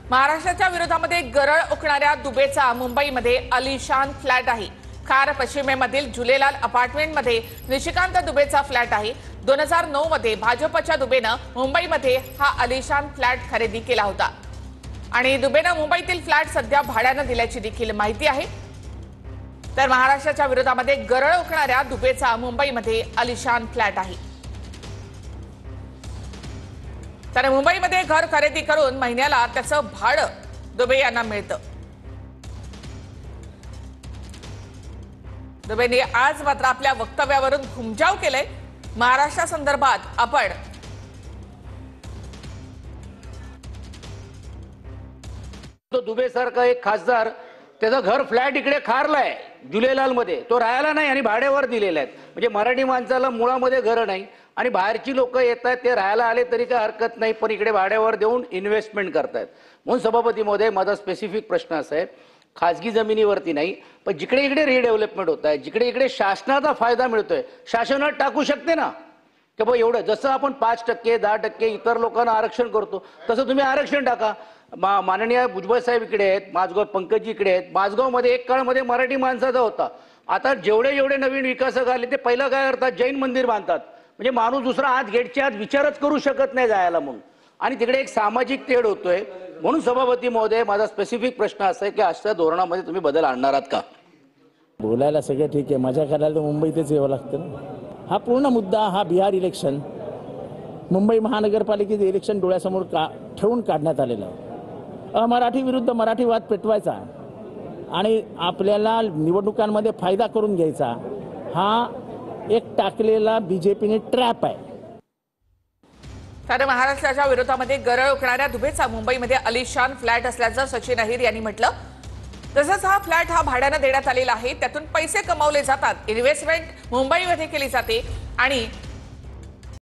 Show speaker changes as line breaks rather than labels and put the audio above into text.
महाराष्ट्राच्या विरोधामध्ये गरळ ओकणाऱ्या दुबेचा मुंबईमध्ये आलिशान फ्लॅट आहे। खार पश्चिमेमधील झुलेलाल अपार्टमेंटमध्ये निशिकांत दुबेचा फ्लॅट आहे। 2009 मध्ये भाजपच्या दुबेनं मुंबईमध्ये हा आलिशान फ्लॅट खरेदी केला होता आणि दुबेनं मुंबईतील फ्लॅट सध्या भाड्यानं दिल्याची देखील माहिती आहे। तर महाराष्ट्राच्या विरोधामध्ये गरळ ओकणाऱ्या दुबेचा मुंबईमध्ये आलिशान फ्लॅट आहे। तर मुंबईमध्ये घर खरेदी करून महिन्याला त्याचं भाडं दुबे यांना मिळतं। दुबेने आज मात्र आपल्या वक्तव्यावरून घुमजाव केले। महाराष्ट्रासंदर्भात आपण
तो दुबे सारखा एक खासदार त्याचं घर फ्लॅट इकडे खारला आहे झुलेलाल मध्ये, तो राहायला नाही आणि भाड्यावर दिलेला आहे। म्हणजे मराठी माणसाला मुळामध्ये घर नाही आणि बाहेरची लोक येत आहेत, ते राहायला आले तरी काही हरकत नाही, पण इकडे भाड्यावर देऊन इन्व्हेस्टमेंट करतायत। म्हणून सभापती महोदय, माझा स्पेसिफिक प्रश्न असा आहे, खाजगी जमिनीवरती नाही पण जिकडे इकडे रिडेव्हलपमेंट होत आहे, जिकडे इकडे शासनाचा फायदा मिळतोय, शासनात टाकू शकते ना की बा एवढं, जसं आपण 5% 10% इतर लोकांना आरक्षण करतो तसं तुम्ही आरक्षण टाका। माननीय भुजबळ साहेब इकडे आहेत, माझगाव पंकजी इकडे आहेत। माझगाव मध्ये एक काळामध्ये मराठी माणसाचा होता, आता जेवढे जेवढे नवीन विकासक आले ते पहिलं काय करतात, जैन मंदिर बांधतात। म्हणजे माणूस दुसरा आत गेटच्या आत विचारच करू शकत नाही जायला म्हणून, आणि तिकडे एक सामाजिक तेढ होतोय। म्हणून सभापती महोदय, माझा स्पेसिफिक प्रश्न असा आहे की अशा धोरणामध्ये तुम्ही बदल आणणार आहात का?
बोलायला सगळं ठीक आहे, मजा करायला तर मुंबईतच यावं लागतं ना। हा पूर्ण मुद्दा, हा बिहार इलेक्शन, मुंबई महानगरपालिकेचं इलेक्शन डोळ्यासमोर ठेवून काढण्यात आलेलं आहे। मराठी विरुद्ध मराठीवाद पेटवायचा आणि आपल्याला निवडणुकांमध्ये फायदा करून घ्यायचा, हा एक टाकलेला बीजेपीने ट्रॅप आहे।
तर महाराष्ट्राच्या विरोधामध्ये गरळ ओकणाऱ्या दुबेचा मुंबईमध्ये आलिशान फ्लॅट असल्याचं सचिन अहिर यांनी म्हटलं। तसंच हा फ्लॅट हा भाड्यानं देण्यात आलेला आहे, त्यातून पैसे कमावले जातात, इन्व्हेस्टमेंट मुंबईमध्ये केली जाते आणि